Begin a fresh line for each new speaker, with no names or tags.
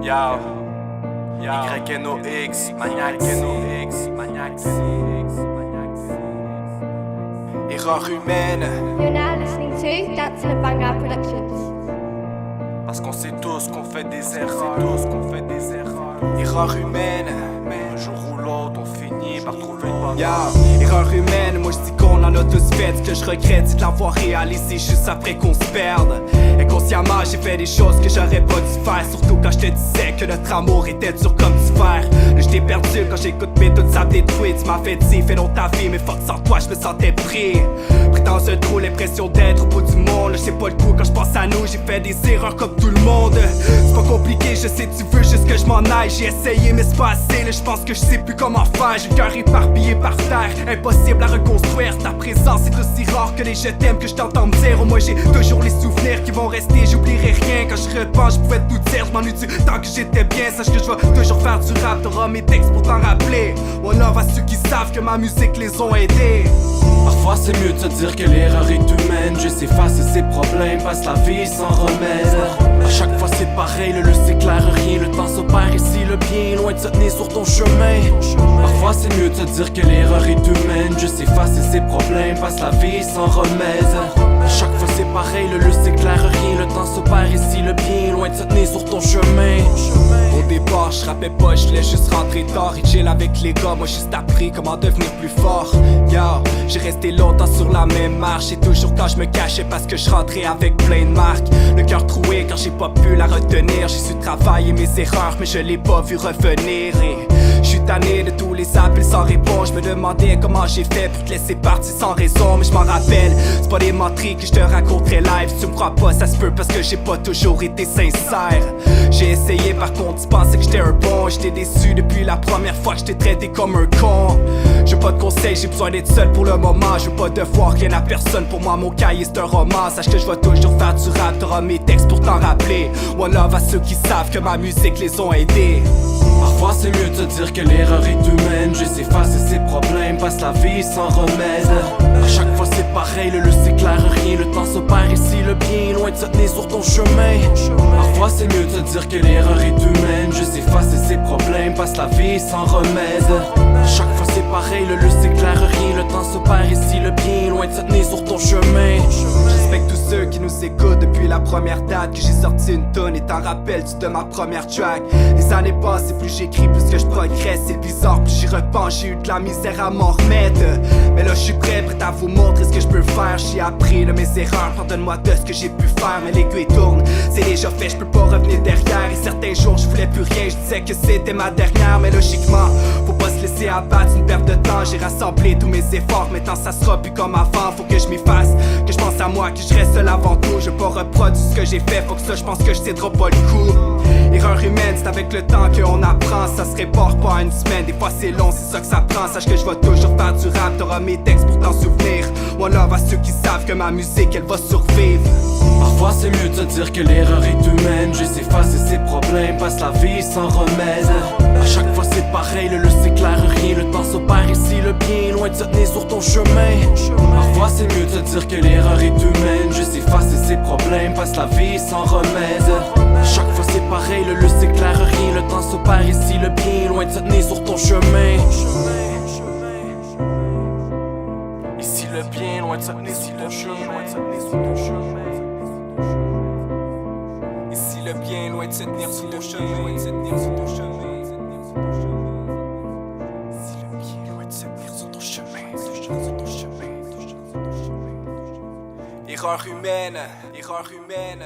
Yo, YNOX, Maniax, Erreur humaine.
You're now listening to Dance in a Banger Productions.
Parce qu'on sait tous qu'on fait des erreurs, Erreur humaine, mais un jour ou l'autre on finit par trouver le bonheur.
Yeah, erreur humaine, moi je dis qu'on en a tous fait. Ce que je regrette c'est de l'avoir réalisé juste après qu'on se perde. Inconsciemment j'ai fait des choses que j'aurais pas dû faire. Surtout quand je te disais que notre amour était dur comme du fer. Là je t'ai perdu quand j'écoute mes toutes ça détruit. Tu m'as fait dire fais donc ta vie mais fuck sans toi je me sentais pris. Pris dans un trou, l'impression d'être au bout du monde. Là c'est pas le coup quand je pense à nous. J'ai fait des erreurs comme tout le monde. C'est pas compliqué, je sais tu veux juste que je m'en aille. J'ai essayé mais c'est pas assez, là je pense que je sais plus comment faire. J'ai le cœur éparpillé par terre, impossible à reconstruire. Ta présence est aussi rare que les je t'aime que je t'entends me dire. Au moins j'ai toujours les souvenirs qui vont rester, j'oublierai rien. Quand je repense je pouvais tout dire, je m'ennuie du temps que j'étais bien. Sache que je vais toujours faire du rap, t'auras mes textes pour t'en rappeler. One love à ceux qui savent que ma musique les ont aidés.
Parfois c'est mieux de se dire que l'erreur est humaine. Juste effacer ses problèmes, passe la vie sans remède. À chaque fois c'est pareil, le s'éclaire rien. Le temps s'opère ici, le bien est loin de se tenir sur ton chemin. Parfois c'est mieux de se dire que l'erreur est humaine. Juste effacer ses problèmes, passe la vie sans remède. À chaque fois c'est pareil, le s'éclaire rien. Le temps s'opère ici, le bien est loin de se tenir sur ton chemin.
Au départ, je rappais pas, je voulais juste rentrer tard et chill avec les gars. Moi juste appris comment devenir plus fort. Yo, j'ai resté longtemps sur la même marche. Et toujours quand je me cachais parce que je rentrais avec plein de marques. Le cœur troué quand j'ai pas pu la retenir. J'ai su travailler mes erreurs mais je l'ai pas vu revenir. Et je suis tanné de tous les appels sans réponse. Je me demandais comment j'ai fait pour te laisser partir sans raison. Mais je m'en rappelle, c'est pas des menteries que je te raconterai live. Si tu me crois pas, ça se peut parce que j'ai pas toujours été sincère. J'ai essayé par contre, tu pensais que j'étais un bon. J'étais déçu depuis la première fois que je t'ai traité comme un con. Je veux pas de conseils, j'ai besoin d'être seul pour le moment. Je veux pas devoir rien à personne, pour moi mon cahier c'est un roman. Sache que je vais toujours faire du rap, t'auras mes textes pour t'en rappeler. One love à ceux qui savent que ma musique les ont aidés.
Parfois c'est mieux de se dire que l'erreur est humaine. Juste effacer ses problèmes, passe la vie sans remède. À chaque fois c'est pareil, le s'éclaire rien. Le temps s'opère ici, le bien est loin de se tenir sur ton chemin. Parfois c'est mieux de se dire que l'erreur est humaine. Juste effacer ses problèmes, passe la vie sans remède. À chaque fois c'est pareil, le s'éclaire rien. Le temps s'opère ici, le bien est loin de se tenir sur ton chemin.
Respecte tous ceux qui nous écoutent depuis la première date que j'ai sorti une tonne et t'en rappelles-tu de ma première track. Les années passent et plus j'écris, plus que je progresse. C'est bizarre, plus j'y repense, j'ai eu de la misère à m'en remettre. Mais là je suis prêt à vous montrer ce que je peux faire. J'ai appris de mes erreurs, pardonne-moi de ce que j'ai pu faire. Mais l'aiguille tourne, c'est déjà fait, je peux pas revenir derrière. Et certains jours je voulais plus rien, je disais que c'était ma dernière. Mais logiquement, faut pas se laisser abattre, une perte de temps. J'ai rassemblé tous mes efforts, maintenant ça sera plus comme avant. Faut que je m'y fasse, que je pense à moi, que je reste seul avant tout. Je veux pas reproduire ce que j'ai fait, faut que ça je pense que je céderai pas le coup. Erreur humaine, c'est avec le temps qu'on apprend. Ça se répare pas en une semaine, des fois c'est long, c'est ça que ça prend. Sache que je vais toujours faire du rap, t'auras mes textes pour t'en souvenir. One love à ceux qui savent que ma musique elle va survivre.
Parfois c'est mieux de se dire que l'erreur est humaine. Juste effacer ses problèmes, passe la vie sans remède. À chaque fois c'est pareil, le s'éclaire rien. Le temps s'opère ici, le bien est loin de se tenir sur ton chemin. Parfois c'est mieux de se dire que l'erreur est humaine. Juste effacer ses problèmes, passe la vie sans remède. À chaque fois c'est pareil, le s'éclaire rien. Le temps s'opère ici, le bien est loin de se tenir sur ton chemin.
Ici le bien loin de se tenir sur ton chemin.
Ici le bien loin de se tenir sur ton chemin. Ici le bien loin de se tenir sur ton chemin. Erreur humaine, erreur humaine.